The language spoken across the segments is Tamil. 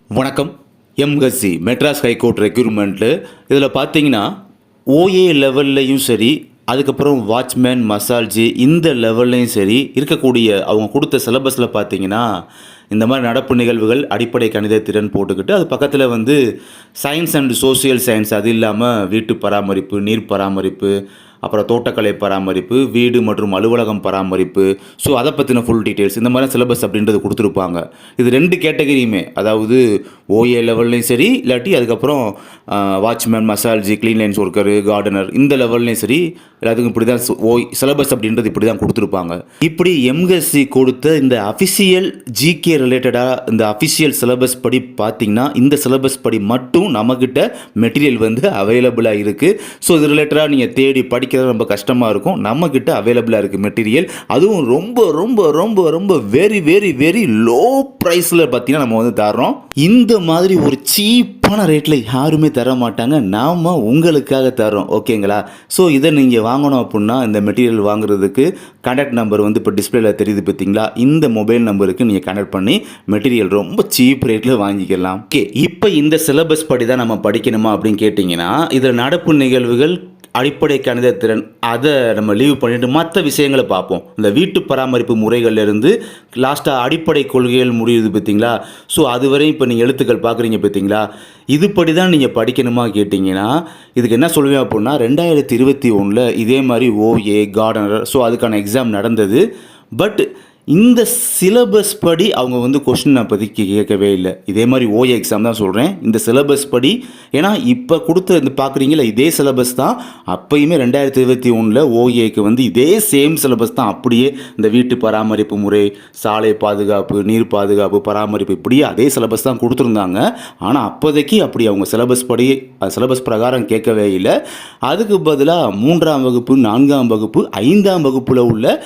வணக்கம். எம்எஸ்சி மெட்ராஸ் ஹைகோர்ட் ரெக்ரூட்மெண்ட்டு இதில் பார்த்தீங்கன்னா ஓஏ லெவல்லையும் சரி, அதுக்கப்புறம் வாட்ச்மேன் மசால்ஜி இந்த லெவல்லையும் சரி இருக்கக்கூடிய அவங்க கொடுத்த சிலபஸில் பார்த்தீங்கன்னா இந்த மாதிரி நடப்பு நிகழ்வுகள் அடிப்படை கணித திறன் போட்டுக்கிட்டு அது பக்கத்தில் வந்து சயின்ஸ் அண்ட் சோசியல் சயின்ஸ், அது இல்லாமல் வீட்டு பராமரிப்பு, நீர் பராமரிப்பு, அப்புறம் தோட்டக்கலை பராமரிப்பு, வீடு மற்றும் அலுவலகம் பராமரிப்பு, ஸோ அதை பற்றின ஃபுல் டீட்டெயில்ஸ் இந்த மாதிரி சிலபஸ் அப்படின்றது கொடுத்துருப்பாங்க. இது 2 கேட்டகரியுமே, அதாவது ஓஏ லெவல்லையும் சரி, இல்லாட்டி அதுக்கப்புறம் வாட்ச்மேன் மசால்ஜி, க்ளீன் லைன்ஸ் ஒர்க்கரு, கார்டனர் இந்த லெவல்லையும் சரி, எல்லாத்துக்கும் இப்படி தான் சிலபஸ் அப்படின்றது இப்படி தான் கொடுத்துருப்பாங்க. இப்படி எம்எஸ்சி கொடுத்த இந்த அஃபிஷியல் ஜிகே ரிலேட்டடாக இந்த அஃபிஷியல் சிலபஸ் படி பார்த்திங்கன்னா இந்த சிலபஸ் படி மட்டும் நம்மக்கிட்ட மெட்டீரியல் வந்து அவைலபிளாக இருக்குது. ஸோ இது ரிலேட்டடாக நீங்கள் தேடி படிக்கிறது ரொம்ப கஷ்டமாக இருக்கும். நம்மக்கிட்ட அவைலபிளாக இருக்குது மெட்டீரியல். அதுவும் ரொம்ப ரொம்ப ரொம்ப ரொம்ப வெரி வெரி வெரி லோ ப்ரைஸில் பார்த்தீங்கன்னா நம்ம வந்து தர்றோம். இந்த மாதிரி ஒரு சீப்பான ரேட்டில் யாருமே தர மாட்டாங்க, நாம் உங்களுக்காக தரோம். ஓகேங்களா? ஸோ இதை நீங்கள் வாங்கணும் அப்படின்னா இந்த மெட்டீரியல் வாங்குறதுக்கு கான்டாக்ட் நம்பர் வந்து இப்போ டிஸ்பிளேல தெரியுது பார்த்தீங்களா, இந்த மொபைல் நம்பருக்கு நீங்கள் கனெக்ட் பண்ணி மெட்டீரியல் ரொம்ப சீப் ரேட்டில் வாங்கிக்கலாம். ஓகே, இப்போ இந்த சிலபஸ் படி தான் நம்ம படிக்கணுமா அப்படின்னு கேட்டிங்கன்னா இதில் நடப்பு நிகழ்வுகள், அடிப்படை கணித திறன் அதை நம்ம லீவ் பண்ணிவிட்டு மற்ற விஷயங்களை பார்ப்போம். இந்த வீட்டு பராமரிப்பு முறைகள்லேருந்து லாஸ்ட்டாக அடிப்படை கொள்கைகள் முடியுது பார்த்தீங்களா, ஸோ அதுவரை இப்போ நீங்கள் எழுத்துக்கள் பார்க்குறீங்க பார்த்தீங்களா, இதுபடி தான் நீங்கள் படிக்கணுமா கேட்டிங்கன்னா இதுக்கு என்ன சொல்லுவேன் அப்படின்னா 2021 இதே மாதிரி ஓஏ கார்டனர், ஸோ அதுக்கான எக்ஸாம் நடந்தது. பட் இந்த சிலபஸ் படி அவங்க வந்து கொஸ்டின் அப்போதைக்கு கேட்கவே இல்லை. இதே மாதிரி ஓஏ எக்ஸாம் தான் சொல்கிறேன், இந்த சிலபஸ் படி. ஏன்னா இப்போ கொடுத்த இந்த பார்க்குறீங்களா இதே சிலபஸ் தான் அப்போயுமே 2021 ஓஏக்கு வந்து இதே சேம் சிலபஸ் தான். அப்படியே இந்த வீட்டு பராமரிப்பு முறை, சாலை பாதுகாப்பு, நீர் பாதுகாப்பு, பராமரிப்பு, இப்படியே அதே சிலபஸ் தான் கொடுத்துருந்தாங்க. ஆனால் அப்போதைக்கு அப்படி அவங்க சிலபஸ் படி சிலபஸ் பிரகாரம் கேட்கவே இல்லை. அதுக்கு பதிலாக 3ஆம் வகுப்பு, 4ஆம் வகுப்பு, 5ஆம் வகுப்பில் உள்ள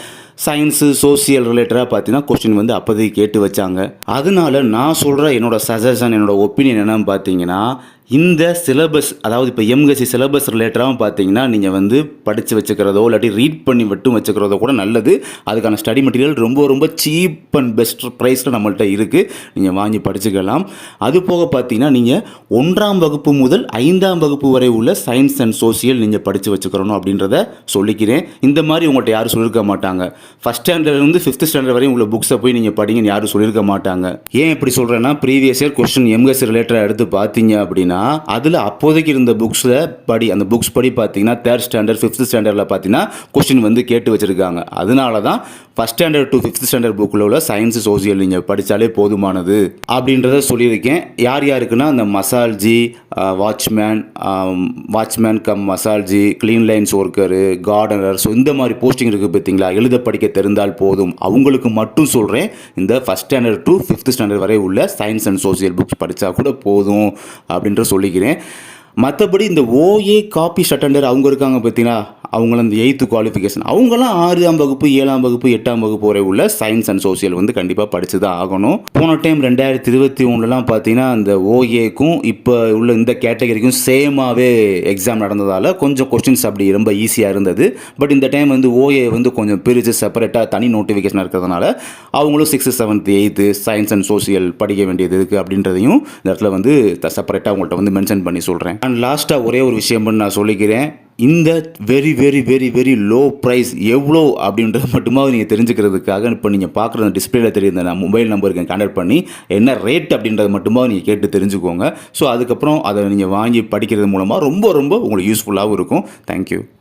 சயின்ஸு சோசியல் ரிலேட்டடாக பார்த்தீங்கன்னா கொஸ்டின் வந்து அப்போதைக்கு கேட்டு வச்சாங்க. அதனால நான் சொல்கிற என்னோடய சஜஷன், என்னோடய ஒப்பீனியன் என்னன்னு பார்த்தீங்கன்னா இந்த சிலபஸ், அதாவது இப்போ எம்எஸ்சி சிலபஸ் ரிலேட்டடாகவும் பார்த்தீங்கன்னா நீங்கள் வந்து படித்து வச்சுக்கிறதோ இல்லாட்டி ரீட் பண்ணி மட்டும் வச்சுக்கிறதோ கூட நல்லது. அதுக்கான ஸ்டடி மெட்டீரியல் ரொம்ப ரொம்ப சீப் அண்ட் பெஸ்ட் ப்ரைஸில் நம்மள்கிட்ட இருக்குது, நீங்கள் வாங்கி படிச்சுக்கலாம். அது போக பார்த்தீங்கன்னா நீங்கள் 1ஆம் வகுப்பு முதல் 5ஆம் வகுப்பு வரை உள்ள சயின்ஸ் அண்ட் சோசியல் நீங்கள் படித்து வச்சுக்கிறணும் அப்படின்றத சொல்லிக்கிறேன். இந்த மாதிரி உங்கள்கிட்ட யாரும் சொல்லியிருக்க மாட்டாங்க. ஃபஸ்ட் ஸ்டாண்டர்ட்லேருந்து 5th ஸ்டாண்டர்ட் வரையும் உள்ள புக்ஸை போய் நீங்கள் படிங்கன்னு யாரும் சொல்லியிருக்க மாட்டாங்க. ஏன் இப்படி சொல்கிறேன்னா ப்ரீவியஸ் இயர் கொஸ்டின் எம்எஸ்சி ரிலேட்டடாக எடுத்து பார்த்தீங்க அப்படின்னா அதில் அப்போதைக்கு இருந்த புக்ஸில் படி, அந்த புக்ஸ் படி பார்த்தீங்கன்னா 3rd ஸ்டாண்டர்ட் 5th ஸ்டாண்டர்டில் பார்த்தீங்கன்னா கொஸ்டின் வந்து கேட்டு வச்சுருக்காங்க. அதனால தான் first standard to 5th standard புக்கில் உள்ள சயின்ஸ் சோசியல் நீங்கள் படித்தாலே போதுமானது அப்படின்றத சொல்லியிருக்கேன். யார் யாருக்குன்னா அந்த மசால்ஜி, வாட்ச்மேன் கம் மசால்ஜி, clean lines worker, gardener, so இந்த மாதிரி போஸ்டிங் இருக்குது பார்த்தீங்களா, எழுத படிக்க தெரிந்தால் போதும், அவங்களுக்கு மட்டும் சொல்கிறேன். இந்த first standard to 5th standard வரை உள்ள சயின்ஸ் அண்ட் சோசியல் புக்ஸ் படித்தா கூட போதும் அப்படின்ற சொல்லிக்கிறேன். மற்றபடி இந்த ஓஏ காப்பி அட்டெண்டர் அவங்க இருக்காங்க பார்த்தீங்கன்னா, அவங்களும் இந்த 8th குவாலிஃபிகேஷன், அவங்களாம் 6ஆம் வகுப்பு, 7ஆம் வகுப்பு, 8ஆம் வகுப்பு வரை உள்ள சயின்ஸ் அண்ட் சோசியல் வந்து கண்டிப்பாக படித்து தான் ஆகணும். போன டைம் 2021 பார்த்தீங்கன்னா அந்த ஓஏக்கும் இப்போ உள்ள இந்த கேட்டகரிக்கும் சேமாகவே எக்ஸாம் நடந்ததால் கொஞ்சம் கொஸ்டின்ஸ் அப்படி ரொம்ப ஈஸியாக இருந்தது. பட் இந்த டைம் வந்து ஓஏ வந்து கொஞ்சம் பிரித்து செப்பரேட்டாக தனி நோட்டிஃபிகேஷன் இருக்கிறதுனால அவங்களும் 6th 7th 8th science and social படிக்க வேண்டியது இருக்குது அப்படின்றதையும் இந்த இடத்துல வந்து செப்பரேட்டாக உங்கள்கிட்ட வந்து மென்ஷன் பண்ணி சொல்கிறேன். அண்ட் லாஸ்ட்டாக ஒரே ஒரு விஷயம் பண்ணி நான் சொல்லிக்கிறேன். இந்த very very very very low price எவ்வளோ அப்படின்றது மட்டுமா நீங்கள் தெரிஞ்சுக்கிறதுக்காக இப்போ நீங்கள் பார்க்குற டிஸ்பிளேல தெரியுது நான் மொபைல் நம்பருக்கு கான்டாக்ட் பண்ணி என்ன ரேட் அப்படின்றது மட்டுமா நீங்கள் கேட்டு தெரிஞ்சுக்கோங்க. ஸோ அதுக்கப்புறம் அதை நீங்கள் வாங்கி படிக்கிறது மூலமாக ரொம்ப ரொம்ப உங்களுக்கு யூஸ்ஃபுல்லாகவும் இருக்கும். தேங்க்யூ.